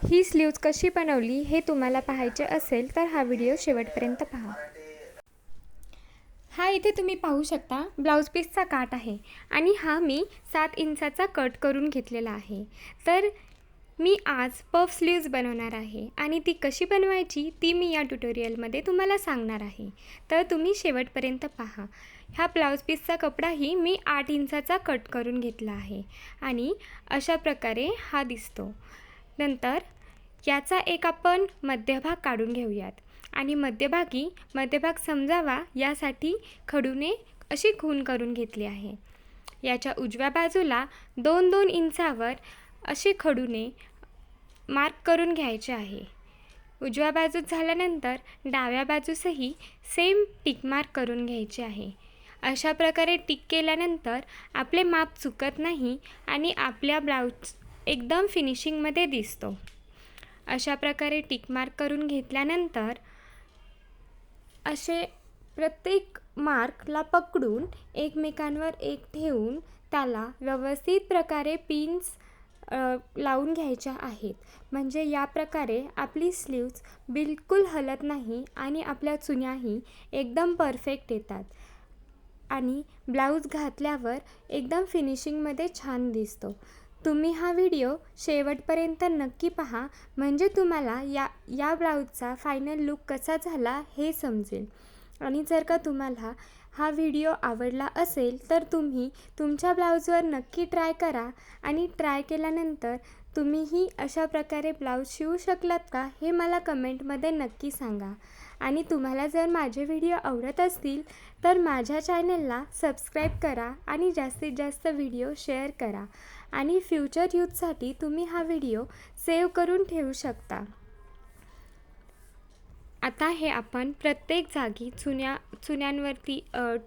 ही sleeves कशी बनवली हे तुम्हाला पाहायचे असेल तर हा व्हिडिओ शेवटपर्यंत पहा। हा इथे तुम्ही पाहू शकता ब्लाउज पीसचा काट आहे आणि हा मी 7 इंचाचा कट करून घेतलेला आहे। तर मी आज पफ स्लीव्ज बनवणार आहे आणि ती कशी बनवायची ती मी या ट्युटोरियलमध्ये तुम्हाला सांगणार आहे। तर तुम्ही शेवटपर्यंत पहा। ह्या ब्लाउज पीसचा कपडाही मी 8 इंचाचा कट करून घेतला आहे आणि अशा प्रकारे हा दिसतो। नंतर याचा एक आपण मध्यभाग काढून घेऊयात आणि मध्यभाग समजावा यासाठी खडूने अशी खून करून घेतली आहे। याच्या उजव्या बाजूला 2-2 इंचावर असे खडूने मार्क करून घ्यायचे आहे। उजव्या बाजूत झाल्यानंतर डाव्या बाजूसही सेम टिक मार्क करून घ्यायचे आहे। अशा प्रकारे टिक केल्यानंतर आपले माप चुकत नाही आणि आपल्या ब्लाउज एकदम फिनिशिंगमध्ये दिसतो। अशा प्रकारे टिक मार्क करून घेतल्यानंतर असे प्रत्येक मार्कला पकडून एकमेकांवर एक ठेवून त्याला व्यवस्थित प्रकारे पिन्स लावून घ्यायच्या आहेत। म्हणजे या प्रकारे आपली स्लीव्ज बिलकुल हलत नाही आणि आपल्या चुन्याही एकदम परफेक्ट येतात आणि ब्लाउज घातल्यावर एकदम फिनिशिंगमध्ये छान दिसतो। तुम्ही हा व्हिडिओ शेवटपर्यंत नक्की पहा म्हणजे तुम्हाला या ब्लाउजचा फायनल लुक कसा झाला हे समजेल। आणि जर का तुम्हाला हा व्हिडिओ आवडला असेल तर तुम्ही तुमच्या ब्लाउजवर नक्की ट्राय करा आणि ट्राय केल्यानंतर तुम्हीही अशा प्रकारे ब्लाउज शिवू शकलात का हे मला कमेंटमध्ये नक्की सांगा। आणि तुम्हाला जर माझे व्हिडिओ आवडत असतील तर माझ्या चॅनलला सबस्क्राईब करा आणि जास्तीत जास्त व्हिडिओ शेअर करा आणि फ्युचर यूजसाठी तुम्ही हा व्हिडिओ सेव्ह करून ठेवू शकता। आता हे आपण प्रत्येक जागी चुन्यांवरती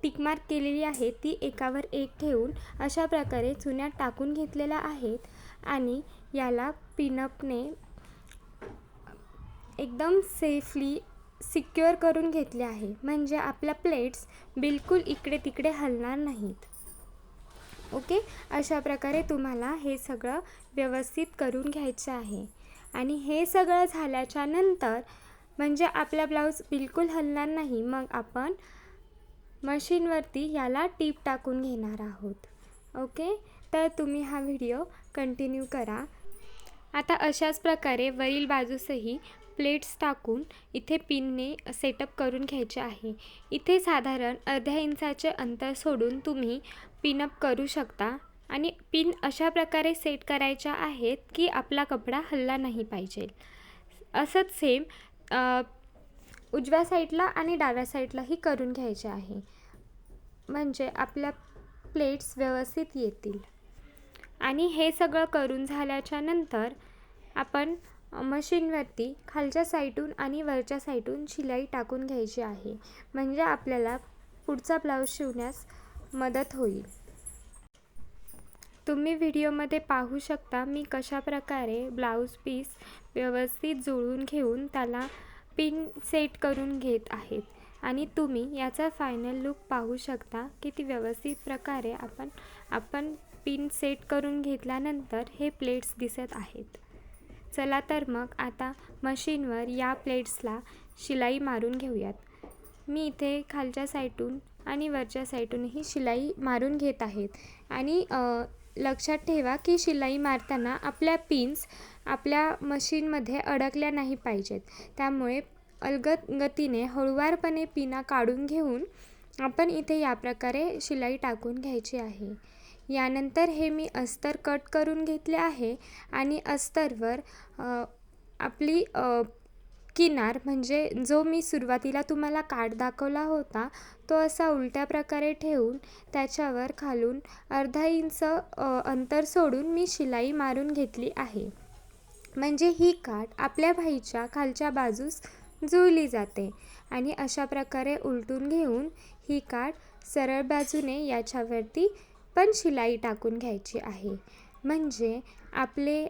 टिक मार्क केलेली आहे ती एकावर एक ठेवून अशा प्रकारे चुन्या टाकून घेतलेल्या आहेत आणि याला पिनअपने एकदम सेफली सिक्युअर करून घेतले आहे म्हणजे आपल्या प्लेट्स बिलकुल इकडे तिकडे हलणार नाहीत। ओके, अशा प्रकारे तुम्हाला हे सगळं व्यवस्थित करून घ्यायचं आहे आणि हे सगळं झाल्याच्या नंतर म्हणजे आपला ब्लाउज बिलकुल हलणार नाही मग आपण मशीनवरती याला टीप टाकून घेणार आहोत। ओके, तर तुम्ही हा व्हिडिओ कंटिन्यू करा। आता अशाच प्रकारे वरील बाजूसही प्लेट्स टाकून इथे पिनने सेटअप करून घ्यायचे आहे। इथे साधारण अर्ध्या इंचाचे अंतर सोडून तुम्ही पिनअप करू शकता आणि पिन अशा प्रकारे सेट करायच्या आहेत की आपला कपडा हलला नाही पाहिजे। असंच सेम उजव्या साईडला आणि डाव्या साईडलाही करून घ्यायचे आहे म्हणजे आपल्या प्लेट्स व्यवस्थित येतील। आणि हे सगळं करून झाल्याच्या नंतर आपण मशीनवरती खालच्या साईडून आणि वरच्या साईडून शिलाई टाकून घ्यायची आहे म्हणजे आपल्याला पुढचा ब्लाउज शिवण्यास मदत होईल। तुम्ही व्हिडिओमध्ये पाहू शकता मी कशा प्रकारे ब्लाउज पीस व्यवस्थित जुळवून घेऊन त्याला पिन सेट करून घेत आहेत आणि तुम्ही याचा फायनल लुक पाहू शकता किती व्यवस्थित प्रकारे आपण पिन सेट करून घेतल्यानंतर हे प्लेट्स दिसत आहेत। चला तर मग आता मशीनवर या प्लेट्सला शिलाई मारून घेऊयात। मी इथे खालच्या साईडून आणि वरच्या साईडूनही शिलाई मारून घेत आहेत आणि लक्षात ठेवा की शिलाई मारताना आपल्या पिन्स आपल्या मशीनमध्ये अडकल्या नाही पाहिजेत। त्यामुळे अलगद गतीने हळूवारपणे पिना काढून घेऊन आपण इथे या प्रकारे शिलाई टाकून घ्यायची आहे। यानंतर हे मी अस्तर कट करून घेतले आहे आणि अस्तरवर आपली किनार म्हणजे जो मी सुरुवातीला तुम्हाला काट दाखवला होता तो असा उलट्या प्रकारे ठेवून त्याच्यावर खालून अर्धा इंच अंतर सोडून मी शिलाई मारून घेतली आहे म्हणजे ही काठ आपल्या बाहीच्या खालच्या बाजूस जुळली जाते। आणि अशा प्रकारे उलटून घेऊन ही काठ सरळ बाजूने याच्यावरती पण शिलाई टाकून घ्यायची आहे म्हणजे आपले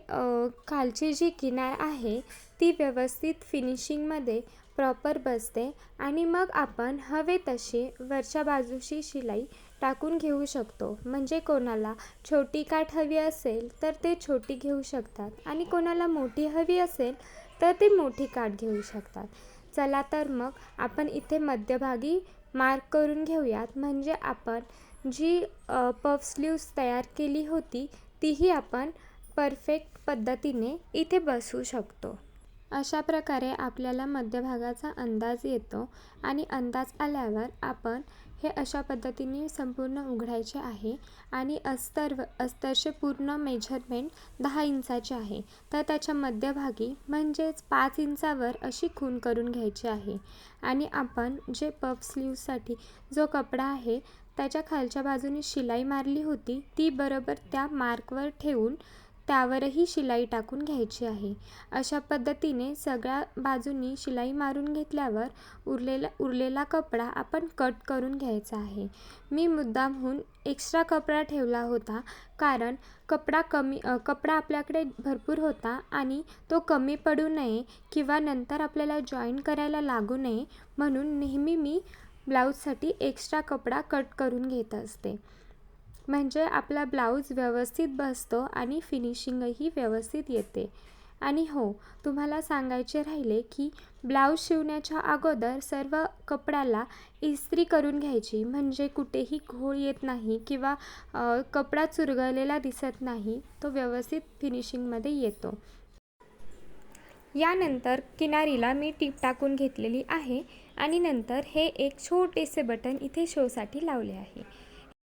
खालची जी किनार आहे ती व्यवस्थित फिनिशिंगमध्ये प्रॉपर बसते आणि मग आपण हवे तशी वरच्या बाजूची शिलाई टाकून घेऊ शकतो. म्हणजे कोणाला छोटी काठ हवी असेल तर ते छोटी घेऊ शकतात आणि कोणाला मोठी हवी असेल तर ते मोठी काठ घेऊ शकतात. चला तर मग आपण इथे मध्यभागी मार्क करून घेऊयात. म्हणजे आपण जी पफ स्लीव्स तयार केली होती तीही आपण परफेक्ट पद्धतीने इथे बसवू शकतो. अशा प्रकारे आपल्याला मध्यभागाचा अंदाज येतो आणि अंदाज आल्यावर आपण हे अशा पद्धतीने संपूर्ण उघडायचे आहे आणि अस्तरचे पूर्ण मेजरमेंट 10 इंचाचे आहे. तर त्याच्या मध्यभागी म्हणजेच 5 इंचावर अशी खूण करून घ्यायची आहे आणि आपण जे पफ स्लीव्ससाठी जो कपडा आहे त्याच्या खालच्या बाजूने शिलाई मारली होती ती बरोबर त्या मार्कवर ठेवून त्यावरही शिलाई टाकून घ्यायची आहे. अशा पद्धतीने सगळ्या बाजूंनी शिलाई मारून घेतल्यावर उरलेला कपडा आपण कट करून घ्यायचा आहे. मी मुद्दामहून एक्स्ट्रा कपडा ठेवला होता कारण कपडा आपल्याकडे भरपूर होता आणि तो कमी पडू नये किंवा नंतर आपल्याला जॉईन करायला लागू नये म्हणून नेहमी मी ब्लाऊजसाठी एक्स्ट्रा कपडा कट करून घेत असते. म्हणजे आपला ब्लाऊज व्यवस्थित बसतो आणि फिनिशिंगही व्यवस्थित येते. आणि हो, तुम्हाला सांगायचे राहिले की ब्लाऊज शिवण्याच्या अगोदर सर्व कपड्याला इस्त्री करून घ्यायची. म्हणजे कुठेही घोळ येत नाही किंवा कपडा चुरगळलेला दिसत नाही, तो व्यवस्थित फिनिशिंगमध्ये येतो. यानंतर किनारीला मी टीप टाकून घेतलेली आहे आणि नंतर हे एक छोटेसे बटन इथे शोसाठी लावले आहे.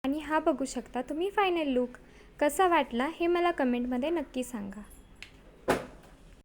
आणि हा बघू शकता तुम्ही फायनल लुक. कसा वाटला हे मला कमेंटमध्ये नक्की सांगा.